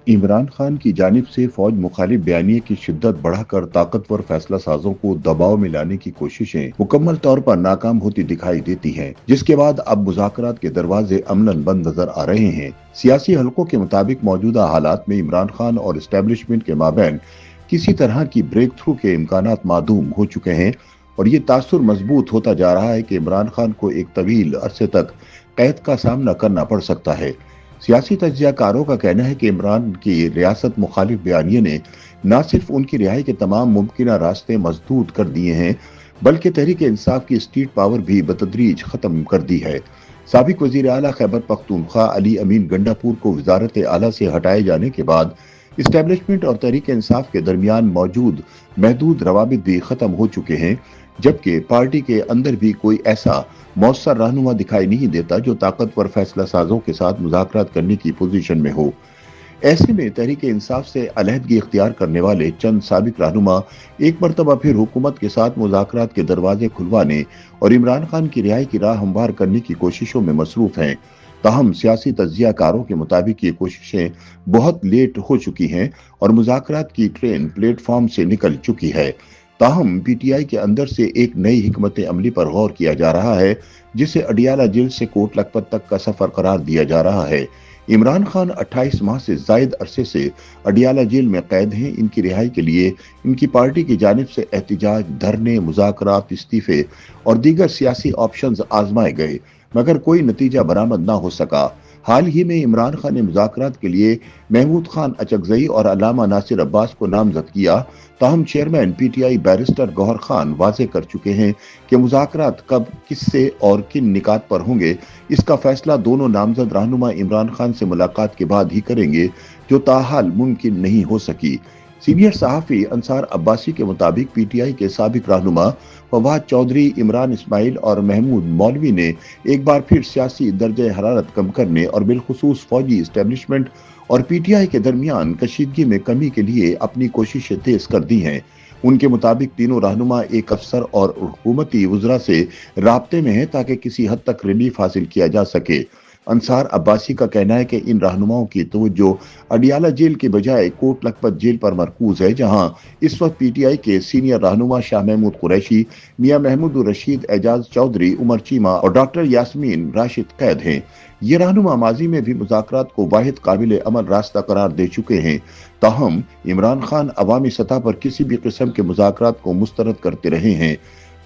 इमरान खान की जानिब से फौज मुखालिफ बयानिए की शिद्दत बढ़ाकर ताकतवर फैसला साजों को दबाव में लाने की कोशिशें मुकम्मल तौर पर नाकाम होती दिखाई देती हैं, जिसके बाद अब मुज़ाकरात के दरवाजे अमलन बंद नजर आ रहे हैं। सियासी हलकों के मुताबिक मौजूदा हालात में इमरान खान और एस्टेब्लिशमेंट के माबैन किसी तरह की ब्रेक थ्रू के इम्कानात मादूम हो चुके हैं और ये तासुर मजबूत होता जा रहा है कि इमरान खान को एक तवील अरसे तक कैद का सामना करना पड़ सकता है। सियासी तज्जियाकारों का कहना है कि इमरान की रियासत मुखालिफ बयानिए ने न सिर्फ उनकी रिहाई के तमाम मुमकिन रास्ते मजदूद कर दिए हैं, बल्कि तहरीक इंसाफ की स्ट्रीट पावर भी बतदरीज खत्म कर दी है। साबिक वजीर आला खैबर पख्तूनख्वा अली अमीन गंडापुर को वजारत आला से हटाए जाने के बाद इस्टेब्लिशमेंट और तहरीक इंसाफ के दरमियान मौजूद महदूद रवाबित भी खत्म हो चुके हैं, जबकि पार्टी के अंदर भी कोई ऐसा मौसर रहनुमा दिखाई नहीं देता जो ताकतवर फैसला साजों के साथ मुज़ाकरात करने की पोजीशन में हो। ऐसे में तहरीक इंसाफ से अलहदगी इख्तियार करने वाले चंद साबिक रहनुमा एक मरतबा फिर हुकूमत के साथ मुज़ाकरात के दरवाजे खुलवाने और इमरान खान की रिहाई की राह हमवार करने की कोशिशों में मसरूफ हैं। ताहम सियासी तज्जियाकारों के मुताबिक ये कोशिशें बहुत लेट हो चुकी हैं और मुज़ाकरात की ट्रेन प्लेटफॉर्म से निकल चुकी है। ताहम पीटीआई के अंदर से एक नई हिकमत अमली पर गौर किया जा रहा है, जिसे अडियाला जेल से कोट लखपत तक का सफर करार दिया जा रहा है। इमरान खान 28 माह से जायद अरसे से अडियाला जेल में कैद हैं। इनकी रिहाई के लिए इनकी पार्टी की जानिब से एहतजाज, धरने, मुज़ाकरात, इस्तीफे और दीगर सियासी ऑप्शंस आजमाए गए, मगर कोई नतीजा बरामद न हो सका। हाल ही में इमरान खान ने मुज़ाकरात के लिए महमूद खान अचकजई और अल्लामा नासिर अब्बास को नामजद किया। ताहम चेयरमैन पीटीआई बैरिस्टर गौहर खान वाज़ेह कर चुके हैं कि मुज़ाकरात कब, किससे और किन निकात पर होंगे, इसका फैसला दोनों नामजद रहनुमा इमरान खान से मुलाकात के बाद ही करेंगे, जो ताहाल मुमकिन नहीं हो सकी। सीनियर सहाफ़ी अंसार अब्बासी के मुताबिक पीटीआई के साबिक रहनुमा फवाद चौधरी, इमरान इस्माइल और महमूद मौलवी ने एक बार फिर सियासी दर्जे हरारत कम करने और बिलखुसूस फौजी इस्टेब्लिशमेंट और पीटीआई के दरमियान कशीदगी में कमी के लिए अपनी कोशिशें तेज कर दी हैं। उनके मुताबिक तीनों रहनुमा एक अफसर और हुकूमती वज़रा से राब्ते में हैं ताकि किसी हद तक रिलीफ हासिल किया जा सके। अंसार अब्बासी का कहना है कि इन रहनुमाओं की तवज्जो अडियाला जेल के बजाय कोट लखपत जेल पर मरकूज है, जहां इस वक्त पीटीआई के सीनियर रहनुमा शाह महमूद कुरैशी, मियां महमूद रशीद, एजाज चौधरी, उमर चीमा और डॉक्टर यास्मीन राशिद कैद हैं। ये रहनुमा माजी में भी मुज़ाकरात को वाहिद काबिल अमल रास्ता करार दे चुके हैं। ताहम इमरान खान अवामी सतह पर किसी भी किस्म के मुज़ाकरात को मुस्तरद करते रहे हैं।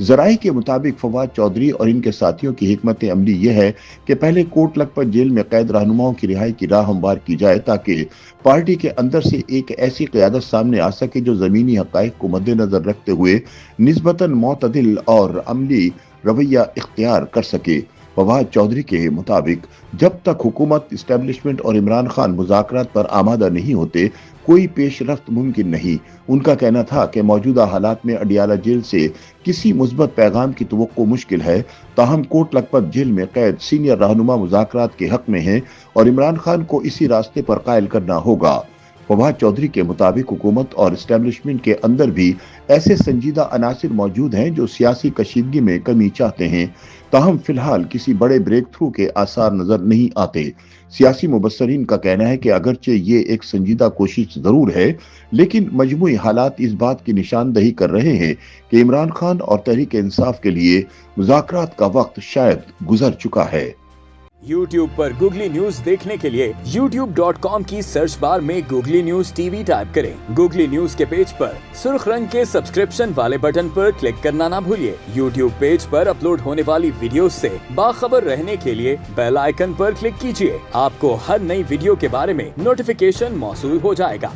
ज़राई के मुताबिक फवाद चौधरी और इनके साथियों की हिकमत अमली यह है कि पहले कोट लखपत जेल में कैद रहनुमाओं की रिहाई की राह हमवार की जाए, ताकि पार्टी के अंदर से एक ऐसी क़यादत सामने आ सके जो ज़मीनी हक़ाइक़ को मद्देनज़र रखते हुए निस्बतन मोतदिल और अमली रवैया इख्तियार कर सके। फवाद चौधरी के मुताबिक जब तक हुकूमत, इस्टेब्लिशमेंट और इमरान खान मुज़ाकरात पर आमादा नहीं होते, कोई पेशरफ्त मुमकिन नहीं। उनका कहना था कि मौजूदा हालात में अडियाला जेल से किसी मुस्बत पैगाम की तवक्को मुश्किल है। ताहम कोट लखपत जेल में कैद सीनियर रहनुमा मुज़ाकरात के हक में हैं और इमरान खान को इसी रास्ते पर कायल करना होगा। फवाद चौधरी के मुताबिक हुकूमत और इस्टेब्लिशमेंट के अंदर भी ऐसे संजीदा अनासिर मौजूद हैं जो सियासी कशीदगी में कमी चाहते हैं। ताहम फिलहाल किसी बड़े ब्रेक थ्रू के आसार नजर नहीं आते। सियासी मुबस्सरीन का कहना है कि अगरचे ये एक संजीदा कोशिश जरूर है, लेकिन मजमूई हालात इस बात की निशानदही कर रहे हैं कि इमरान खान और तहरीक इंसाफ के लिए मुज़ाकरात का वक्त शायद गुजर चुका है। YouTube पर गूगली न्यूज देखने के लिए youtube.com की सर्च बार में गूगली न्यूज टीवी टाइप करें। गूगली न्यूज के पेज पर सुर्ख रंग के सब्सक्रिप्शन वाले बटन पर क्लिक करना ना भूलिए। YouTube पेज पर अपलोड होने वाली वीडियोस से बाखबर रहने के लिए बेल आइकन पर क्लिक कीजिए। आपको हर नई वीडियो के बारे में नोटिफिकेशन मौसूल हो जाएगा।